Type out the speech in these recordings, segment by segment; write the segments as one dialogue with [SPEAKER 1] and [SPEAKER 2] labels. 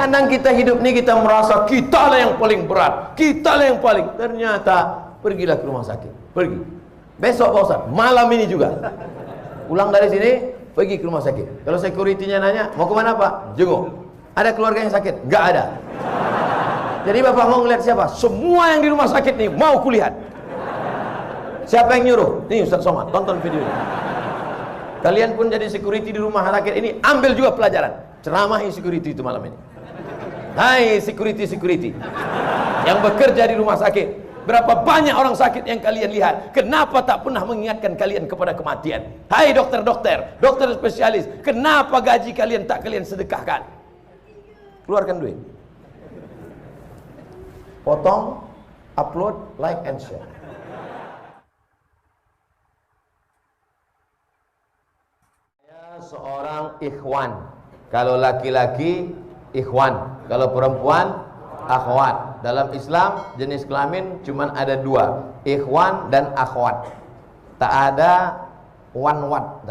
[SPEAKER 1] Kadang kita hidup ini kita merasa kita lah yang paling berat, kita lah yang paling. Ternyata pergilah ke rumah sakit, pergi. Besok Pak Ustaz, malam ini juga. Pulang dari sini, pergi ke rumah sakit. Kalau security-nya nanya, mau kemana Pak? Jenguk. Ada keluarga yang sakit? Nggak ada. Jadi Bapak mau ngeliat siapa? Semua yang di rumah sakit nih mau kulihat. Siapa yang nyuruh? Nih Ustaz Somad, tonton video ini. Kalian pun jadi security di rumah sakit ini, ambil juga pelajaran. Ceramahi security itu malam ini. Hai security yang bekerja di rumah sakit. Berapa banyak orang sakit yang kalian lihat? Kenapa tak pernah mengingatkan kalian kepada kematian? Hai dokter-dokter, dokter spesialis, kenapa gaji kalian tak kalian sedekahkan? Keluarkan duit. Potong, upload, like and share. Saya seorang ikhwan. Kalau laki-laki ikhwan, kalau perempuan akhwat. Dalam Islam jenis kelamin cuman ada dua, ikhwan dan akhwat. Tak ada wanwat.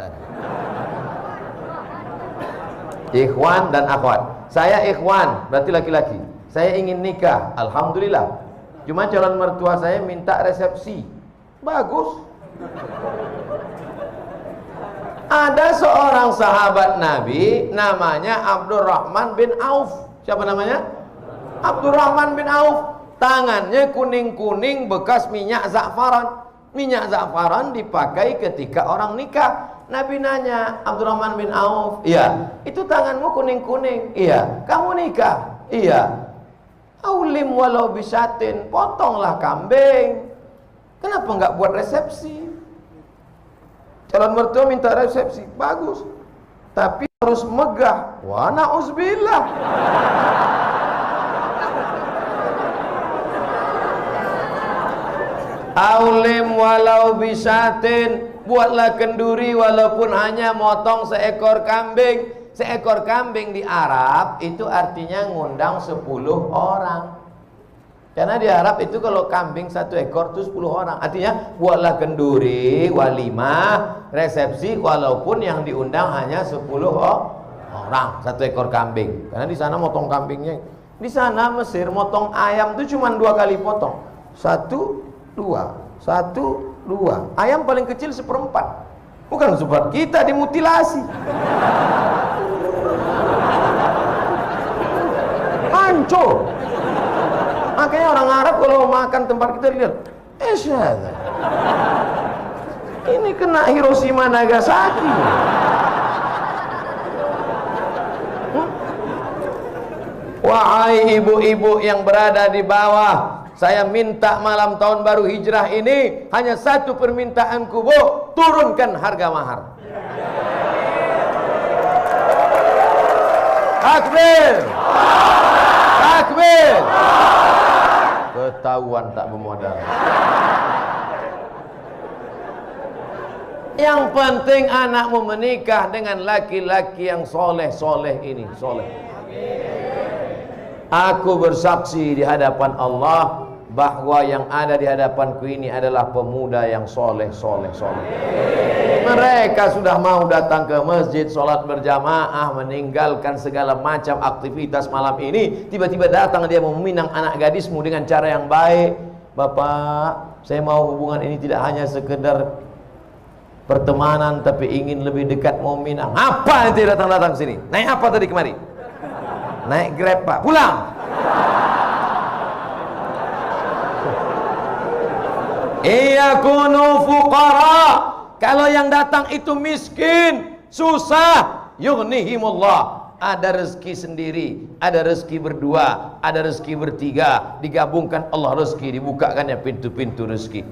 [SPEAKER 1] Ikhwan dan akhwat. Saya ikhwan, berarti laki-laki. Saya ingin nikah, alhamdulillah. Cuma calon mertua saya minta resepsi. Bagus. Ada seorang sahabat Nabi namanya Abdurrahman bin Auf. Siapa namanya? Abdurrahman bin Auf. Tangannya kuning-kuning bekas minyak za'faran. Minyak za'faran dipakai ketika orang nikah. Nabi nanya, Abdurrahman bin Auf, iya, itu tanganmu kuning-kuning. Iya. Kamu nikah? Iya. Aulim walau bisatin, potonglah kambing. Kenapa nggak buat resepsi? Calon mertua minta resepsi, bagus. Tapi harus megah. Wa na'uzubillah. Aulim walau bisatin, buatlah kenduri walaupun hanya motong seekor kambing. Seekor kambing di Arab itu artinya ngundang 10 orang. Karena di Arab itu kalau kambing 1 ekor itu 10 orang. Artinya buatlah kenduri, walimah, resepsi walaupun yang diundang hanya 10 orang, 1 ekor kambing. Karena di sana motong kambingnya. Di sana Mesir motong ayam itu cuma 2 kali potong. 1, 2, 1, 2. Ayam paling kecil 1/4. Bukan seperti kita dimutilasi. Hancur. Makanya orang Arab kalau makan tempat kita lihat, ini kena Hiroshima Nagasaki. Wahai ibu-ibu yang berada di bawah, saya minta malam tahun baru hijrah ini hanya 1 permintaanku, Bu, turunkan harga mahar. Takbir. Takbir. Ketahuan tak bermodal. Yang penting anakmu menikah dengan laki-laki yang soleh-soleh ini, soleh. Aku bersaksi di hadapan Allah bahwa yang ada di hadapanku ini adalah pemuda yang soleh. Mereka sudah mau datang ke masjid, sholat berjamaah, meninggalkan segala macam aktivitas malam ini. Tiba-tiba datang dia mau meminang anak gadismu dengan cara yang baik. Bapak, saya mau hubungan ini tidak hanya sekedar pertemanan, tapi ingin lebih dekat, mau minang. Apa nanti datang-datang sini? Naik apa tadi kemari? Naik Grab Pak, pulang. Iyakunu fuqara. Kalau yang datang itu miskin, susah, yughnihimullah. Ada rezeki sendiri, ada rezeki berdua, ada rezeki bertiga, digabungkan Allah rezeki, dibukakannya pintu-pintu rezeki.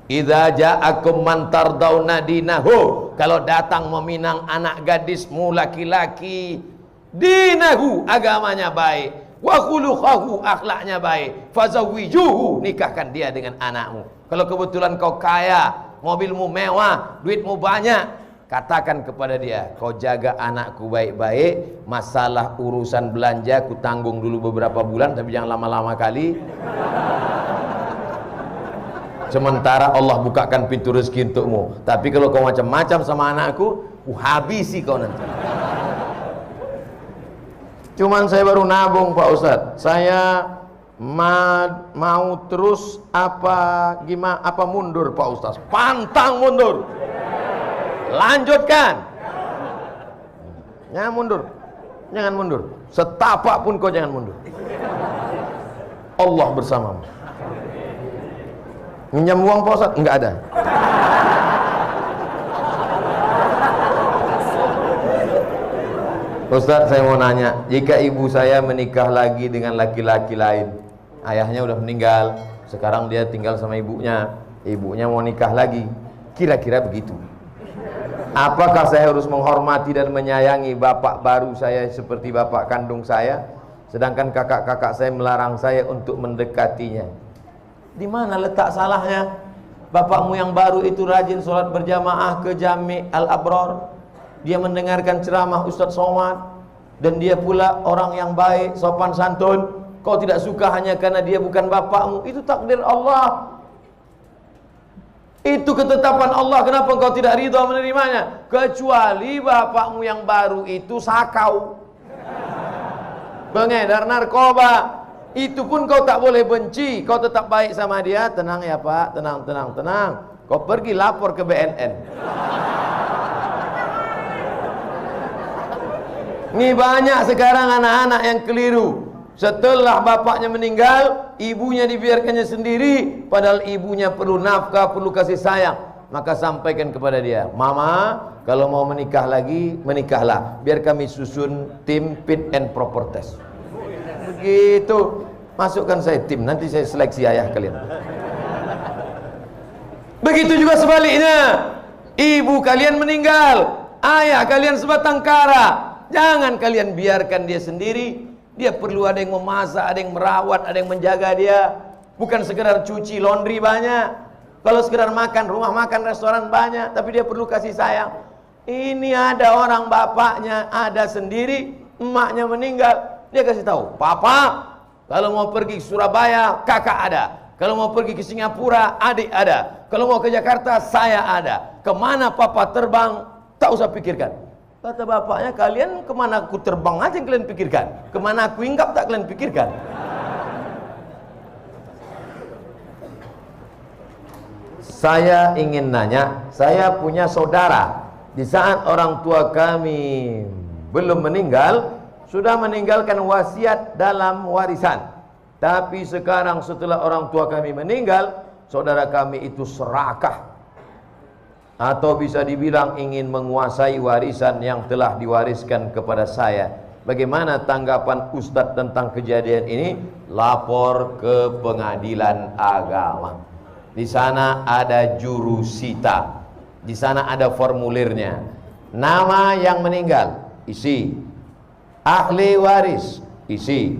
[SPEAKER 1] Idza ja'akum man tardawna dinahu. Kalau datang meminang anak gadismu laki-laki, dinahu, agamanya baik, wa khuluquhu, akhlaknya baik, fazawwijuhu, nikahkan dia dengan anakmu. Kalau kebetulan kau kaya, mobilmu mewah, duitmu banyak, katakan kepada dia, kau jaga anakku baik-baik, masalah urusan belanja ku tanggung dulu beberapa bulan, tapi jangan lama-lama kali. Sementara Allah bukakan pintu rezeki untukmu. Tapi kalau kau macam-macam sama anakku, habisi kau nanti. Cuman saya baru nabung Pak Ustadz. Saya mau terus apa mundur Pak Ustadz? Pantang mundur. Lanjutkan. Jangan mundur. Jangan mundur. Setapak pun kau jangan mundur. Allah bersamamu. Minjam uang Pak Ustadz? Enggak ada. Ustadz, saya mau nanya, jika ibu saya menikah lagi dengan laki-laki lain, ayahnya udah meninggal, sekarang dia tinggal sama ibunya mau nikah lagi, kira-kira begitu, apakah saya harus menghormati dan menyayangi bapak baru saya seperti bapak kandung saya, sedangkan kakak-kakak saya melarang saya untuk mendekatinya? Di mana letak salahnya? Bapakmu yang baru itu rajin sholat berjamaah ke Jami' Al-Abrar, dia mendengarkan ceramah Ustadz Somad, dan dia pula orang yang baik, sopan santun. Kau tidak suka hanya karena dia bukan bapakmu. Itu takdir Allah, itu ketetapan Allah. Kenapa kau tidak ridha menerimanya? Kecuali bapakmu yang baru itu sakau, pengedar narkoba. Itu pun kau tak boleh benci, kau tetap baik sama dia. Tenang ya Pak, tenang. Kau pergi lapor ke BNN. Ini banyak sekarang anak-anak yang keliru. Setelah bapaknya meninggal, ibunya dibiarkannya sendiri, padahal ibunya perlu nafkah, perlu kasih sayang. Maka sampaikan kepada dia, Mama, kalau mau menikah lagi, menikahlah. Biar kami susun tim fit and proper test. Begitu. Masukkan saya tim, nanti saya seleksi ayah kalian. Begitu juga sebaliknya. Ibu kalian meninggal, ayah kalian sebatang kara. Jangan kalian biarkan dia sendiri. Dia perlu ada yang memasak, ada yang merawat, ada yang menjaga dia. Bukan sekedar cuci laundry banyak. Kalau sekedar makan, rumah makan, restoran banyak, tapi dia perlu kasih sayang. Ini ada orang bapaknya ada sendiri, emaknya meninggal, dia kasih tahu, Papa, kalau mau pergi ke Surabaya, kakak ada. Kalau mau pergi ke Singapura, adik ada. Kalau mau ke Jakarta, saya ada. Kemana papa terbang, tak usah pikirkan. Kata bapaknya, kalian kemana aku terbang aja yang kalian pikirkan. Kemana aku hinggap tak kalian pikirkan. Saya ingin nanya, saya punya saudara. Di saat orang tua kami belum meninggal, sudah meninggalkan wasiat dalam warisan. Tapi sekarang setelah orang tua kami meninggal, saudara kami itu serakah, atau bisa dibilang ingin menguasai warisan yang telah diwariskan kepada saya. Bagaimana tanggapan Ustadz tentang kejadian ini? Lapor ke pengadilan agama. Di sana ada jurusita, di sana ada formulirnya. Nama yang meninggal, isi. Ahli waris, isi.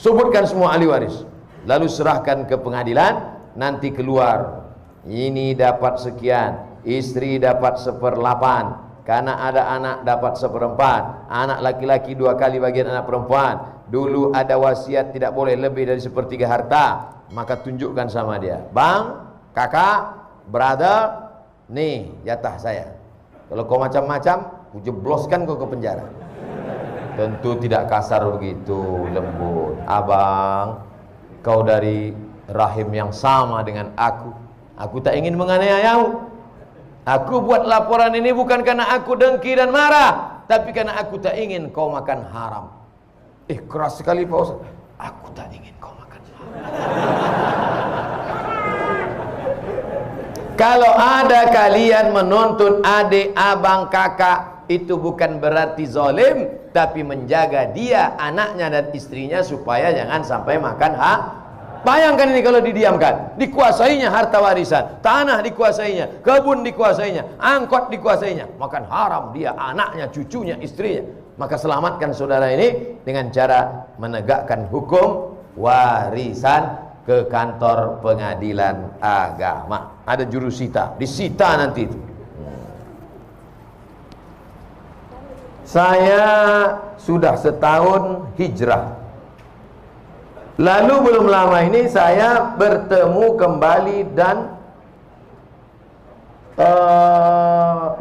[SPEAKER 1] Sebutkan semua ahli waris, lalu serahkan ke pengadilan. Nanti keluar, ini dapat sekian, istri dapat 1/8, karena ada anak dapat 1/4, anak laki-laki 2 kali bagian anak perempuan. Dulu ada wasiat tidak boleh lebih dari 1/3 harta. Maka tunjukkan sama dia, Bang, kakak, brother, nih jatah saya. Kalau kau macam-macam, ku jebloskan kau ke penjara. Tentu tidak kasar begitu, lembut. Abang, kau dari rahim yang sama dengan aku. Aku tak ingin menganiayamu. Aku buat laporan ini bukan karena aku dengki dan marah, tapi karena aku tak ingin kau makan haram. Keras sekali Pak Ustaz. Aku tak ingin kau makan haram. Kalau ada kalian menuntut adik, abang, kakak, itu bukan berarti zalim, tapi menjaga dia, anaknya dan istrinya supaya jangan sampai makan haram. Bayangkan ini kalau didiamkan, dikuasainya harta warisan, tanah dikuasainya, kebun dikuasainya, angkot dikuasainya, makan haram dia, anaknya, cucunya, istrinya. Maka selamatkan saudara ini dengan cara menegakkan hukum warisan ke kantor pengadilan agama. Ada jurusita, disita nanti itu. Saya sudah setahun hijrah. Lalu belum lama ini saya bertemu kembali dan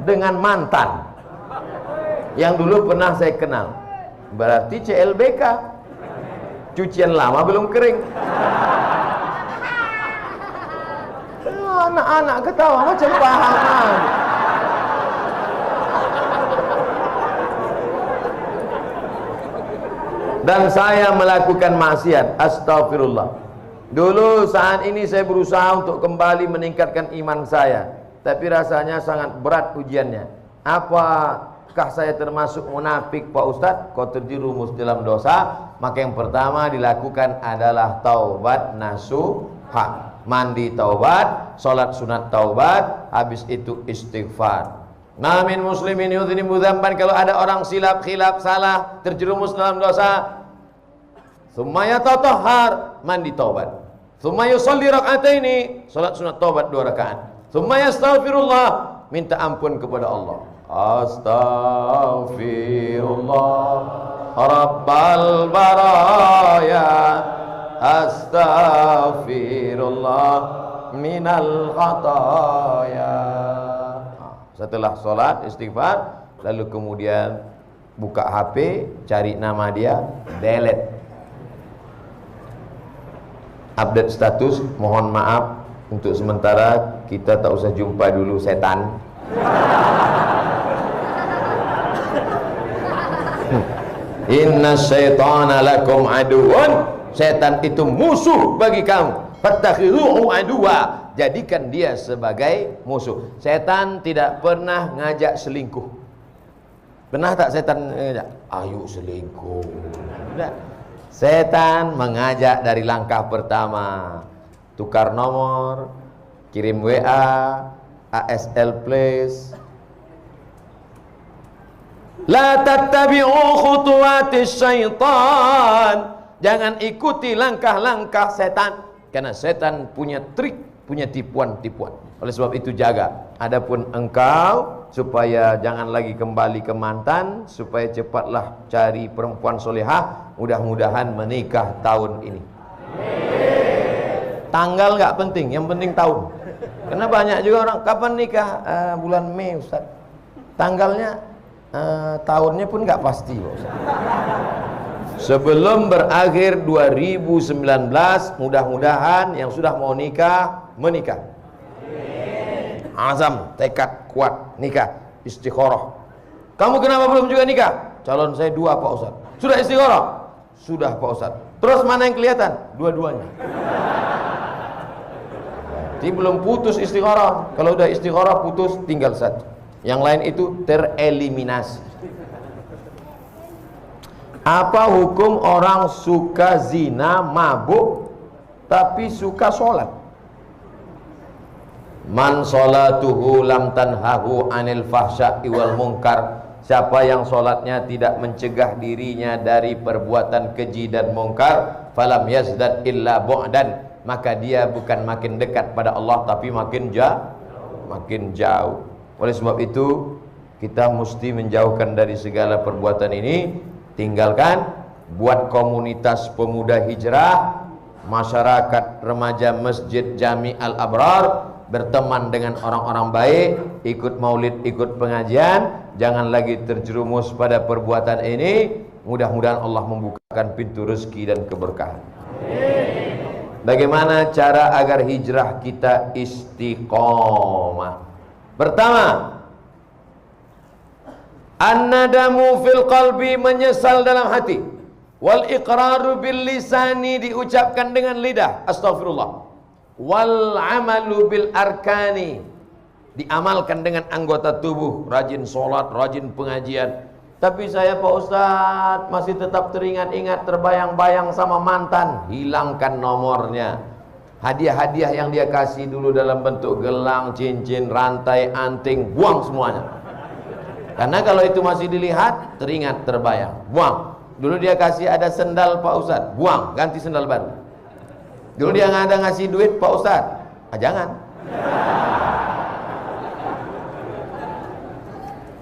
[SPEAKER 1] dengan mantan yang dulu pernah saya kenal. Berarti CLBK, cucian lama belum kering. Anak-anak ketawa macam paham. Dan saya melakukan maksiat, astagfirullah. Dulu saat ini saya berusaha untuk kembali meningkatkan iman saya, tapi rasanya sangat berat ujiannya. Apakah saya termasuk munafik Pak Ustadz? Kau terjerumus dalam dosa, maka yang pertama dilakukan adalah taubat nasuha, mandi taubat, sholat sunat taubat, habis itu istighfar. Namin muslimin yudhinibu dzamban, kalau ada orang silap, khilaf, salah, terjerumus dalam dosa, tsumma yatatahhar, mandi taubat, tsumma yusalli rak'ataini, salat sunat taubat 2 rakaat, tsumma yastaghfirullah, minta ampun kepada Allah. Astaghfirullah rabbal baraya, astaghfirullah minal khataya. Setelah sholat istighfar, lalu kemudian buka HP, cari nama dia, delete, update status, mohon maaf untuk sementara kita tak usah jumpa dulu setan. Inna syaitana lakum aduun, setan itu musuh bagi kamu, fattakhiruhu aduwa, jadikan dia sebagai musuh. Setan tidak pernah ngajak selingkuh. Pernah tak setan ngajak? Ayo selingkuh. Tidak. Setan mengajak dari langkah pertama, tukar nomor, kirim WA, ASL please. La tattabi'u khutuwatis syaitan, jangan ikuti langkah-langkah setan, karena setan punya trik, punya tipuan-tipuan. Oleh sebab itu jaga. Adapun engkau, supaya jangan lagi kembali ke mantan, supaya cepatlah cari perempuan solehah, mudah-mudahan menikah tahun ini. Tanggal nggak penting, yang penting tahun. Karena banyak juga orang, kapan nikah? Bulan Mei Ustaz. Tanggalnya, tahunnya pun nggak pasti Ustaz. Sebelum berakhir 2019, mudah-mudahan yang sudah mau nikah, menikah. Azam, tekad kuat, nikah, istikharah. Kamu kenapa belum juga nikah? Calon saya 2 Pak Ustaz. Sudah istikharah? Sudah Pak Ustaz. Terus mana yang kelihatan? Dua-duanya. Jadi belum putus istikharah. Kalau udah istikharah putus, tinggal 1. Yang lain itu tereliminasi. Apa hukum orang suka zina, mabuk, tapi suka sholat? Man sholatuhu lam tanhahu anil fahsya'i wal munkar. Siapa yang sholatnya tidak mencegah dirinya dari perbuatan keji dan munkar, falam yazdad illa bu'dan, maka dia bukan makin dekat pada Allah, tapi makin jauh. Oleh sebab itu kita mesti menjauhkan dari segala perbuatan ini. Tinggalkan, buat komunitas pemuda hijrah, masyarakat remaja Masjid Jami Al-Abrar, berteman dengan orang-orang baik, ikut maulid, ikut pengajian, jangan lagi terjerumus pada perbuatan ini. Mudah-mudahan Allah membukakan pintu rezeki dan keberkahan. Bagaimana cara agar hijrah kita istiqomah? Pertama, an-nadamu fil qalbi, menyesal dalam hati, wal iqraru bil lisani, diucapkan dengan lidah, astagfirullah, wal amalu bil arkani, diamalkan dengan anggota tubuh, rajin sholat, rajin pengajian. Tapi saya Pak Ustadz masih tetap teringat-ingat, terbayang-bayang sama mantan. Hilangkan nomornya. Hadiah-hadiah yang dia kasih dulu dalam bentuk gelang, cincin, rantai, anting, buang semuanya. Karena kalau itu masih dilihat, teringat, terbayang, buang. Dulu dia kasih ada sendal Pak Ustadz, buang, ganti sendal baru. Dulu dia nggak ada ngasih duit Pak Ustadz, jangan.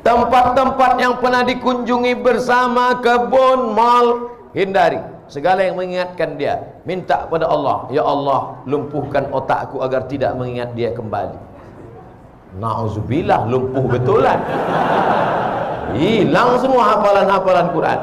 [SPEAKER 1] Tempat-tempat yang pernah dikunjungi bersama, kebun, mal, hindari. Segala yang mengingatkan dia, minta pada Allah, ya Allah, lumpuhkan otakku agar tidak mengingat dia kembali. Na'udzubillah, lumpuh betulan. Hilang semua hafalan-hafalan Quran.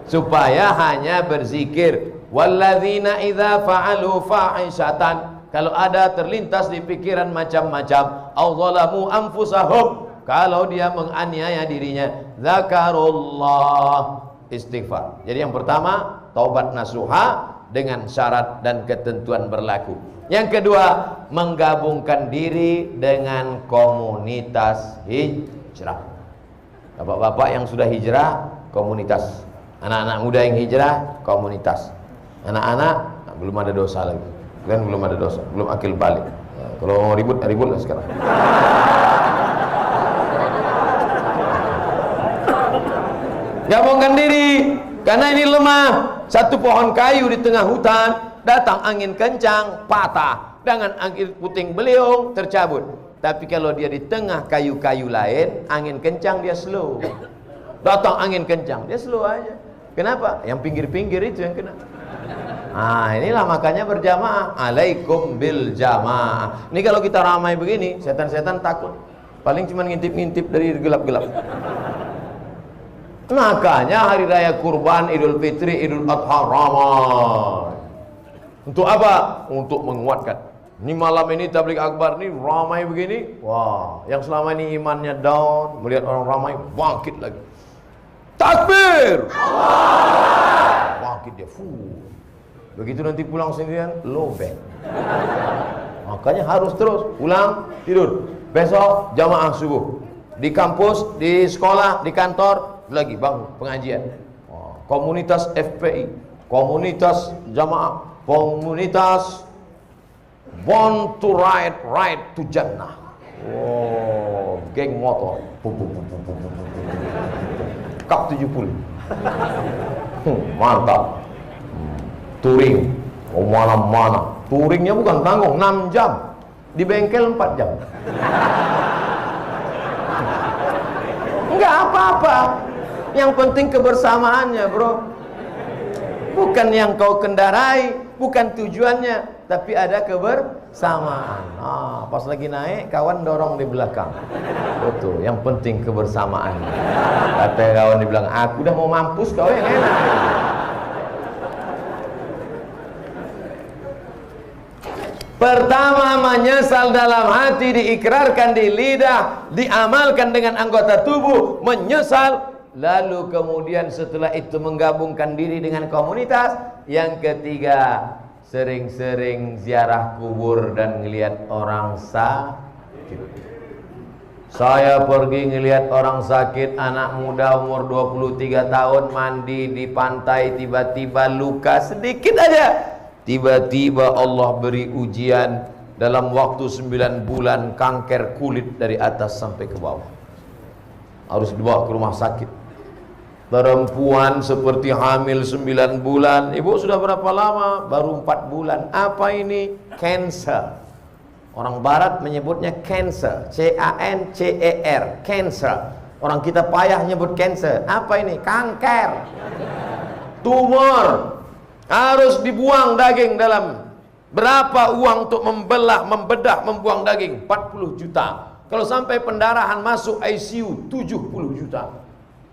[SPEAKER 1] supaya hanya berzikir. Walladzina idza fa'alu fa'isyatan, kalau ada terlintas di pikiran macam-macam, au zalamu anfusahum, kalau dia menganiaya dirinya, zakarullah, istighfar. Jadi yang pertama, taubat nasuha dengan syarat dan ketentuan berlaku. Yang kedua, menggabungkan diri dengan komunitas hijrah. Bapak-bapak yang sudah hijrah, komunitas. Anak-anak muda yang hijrah, komunitas. Anak-anak belum ada dosa lagi. Kan belum ada dosa, belum akil balik. Kalau mau ribut, ribut lah sekarang. Gabungkan diri, karena ini lemah. Satu pohon kayu di tengah hutan, datang angin kencang, patah. Dengan angin puting beliung, tercabut. Tapi kalau dia di tengah kayu-kayu lain, angin kencang dia slow. Datang angin kencang, dia slow aja. Kenapa? Yang pinggir-pinggir itu yang kena. Nah, inilah makanya berjamaah. Alaikum bil jamaah. Ini kalau kita ramai begini, setan-setan takut. Paling cuma ngintip-ngintip dari gelap-gelap. Makanya hari raya kurban, Idul Fitri, Idul Adha ramai. Untuk apa? Untuk menguatkan. Ini malam ini tabligh akbar ini ramai begini. Wah, yang selama ini imannya down, melihat orang ramai, bangkit lagi. Takbir! Bangkit dia. Begitu nanti pulang sendirian, lobek. Makanya harus terus pulang tidur. Besok jamaah subuh. Di kampus, di sekolah, di kantor, lagi bangun pengajian. Komunitas FPI, komunitas jamaah, komunitas born to ride, ride to Jannah. Oh, geng motor. Kap 70. Mantap. Touring, mana-mana. Touringnya bukan tanggung, 6 jam. Di bengkel 4 jam. Enggak apa-apa. Yang penting kebersamaannya, bro. Bukan yang kau kendarai, bukan tujuannya, tapi ada kebersamaan. Pas lagi naik, kawan dorong di belakang. Betul, yang penting kebersamaan. Kata kawan di belakang, aku udah mau mampus, kau yang enak. Pertama, menyesal dalam hati, diikrarkan di lidah, diamalkan dengan anggota tubuh, menyesal. Lalu kemudian setelah itu menggabungkan diri dengan komunitas. Yang ketiga, sering-sering ziarah kubur dan ngelihat orang sakit. Saya pergi ngelihat orang sakit, anak muda umur 23 tahun mandi di pantai, tiba-tiba luka sedikit aja. Tiba-tiba Allah beri ujian, dalam waktu 9 bulan kanker kulit dari atas sampai ke bawah. Harus dibawa ke rumah sakit. Perempuan seperti hamil 9 bulan. Ibu sudah berapa lama? Baru 4 bulan. Apa ini? Cancer. Orang barat menyebutnya cancer. C-A-N-C-E-R. Cancer. Orang kita payah nyebut cancer. Apa ini? Kanker. Tumor. Harus dibuang daging dalam. Berapa uang untuk membelah, membedah, membuang daging? 40 juta. Kalau sampai pendarahan masuk ICU 70 juta.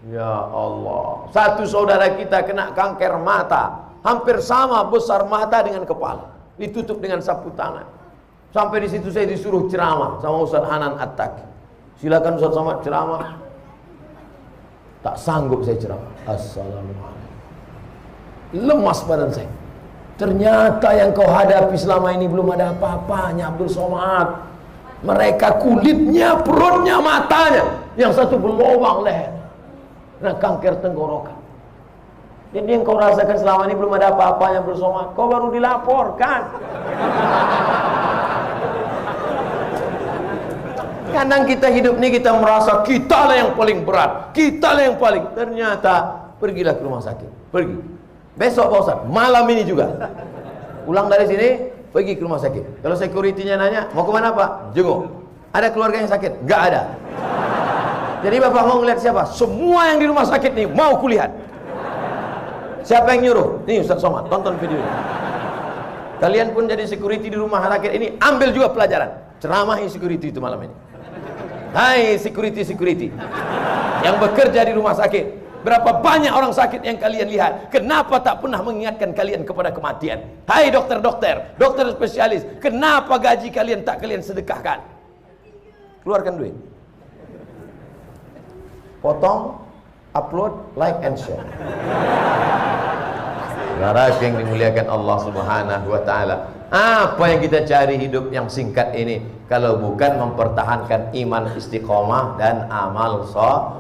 [SPEAKER 1] Ya Allah. Satu saudara kita kena kanker mata, hampir sama besar mata dengan kepala, ditutup dengan sapu tangan. Sampai di situ saya disuruh ceramah sama Ustaz Hanan At-Taqi. Silakan Ustaz Somad ceramah. Tak sanggup saya ceramah. Assalamualaikum. Lemas badan saya. Ternyata yang kau hadapi selama ini belum ada apa-apanya, Abdul Somad. Mereka kulitnya, perutnya, matanya, yang satu berlubang leher, nah kanker tenggorokan. Jadi yang kau rasakan selama ini belum ada apa-apanya, Abdul Somad. Kau baru dilaporkan. Kadang kita hidup ini kita merasa kita lah yang paling berat, kita lah yang paling. Ternyata pergilah ke rumah sakit, pergi. Besok Pak Ustaz, malam ini juga. Pulang dari sini, pergi ke rumah sakit. Kalau security-nya nanya, mau kemana Pak? Jenguk. Ada keluarga yang sakit? Nggak ada. Jadi Bapak mau ngeliat siapa? Semua yang di rumah sakit nih mau kulihat. Siapa yang nyuruh? Nih Ustaz Somad, tonton video ini. Kalian pun jadi security di rumah sakit ini, ambil juga pelajaran. Ceramahi security itu malam ini. Hai security yang bekerja di rumah sakit. Berapa banyak orang sakit yang kalian lihat, kenapa tak pernah mengingatkan kalian kepada kematian? Hai dokter-dokter, dokter spesialis, kenapa gaji kalian tak kalian sedekahkan? Keluarkan duit, potong, upload, like and share. Saudara yang dimuliakan Allah Subhanahu wa taala, apa yang kita cari hidup yang singkat ini kalau bukan mempertahankan iman istiqomah dan amal soleh?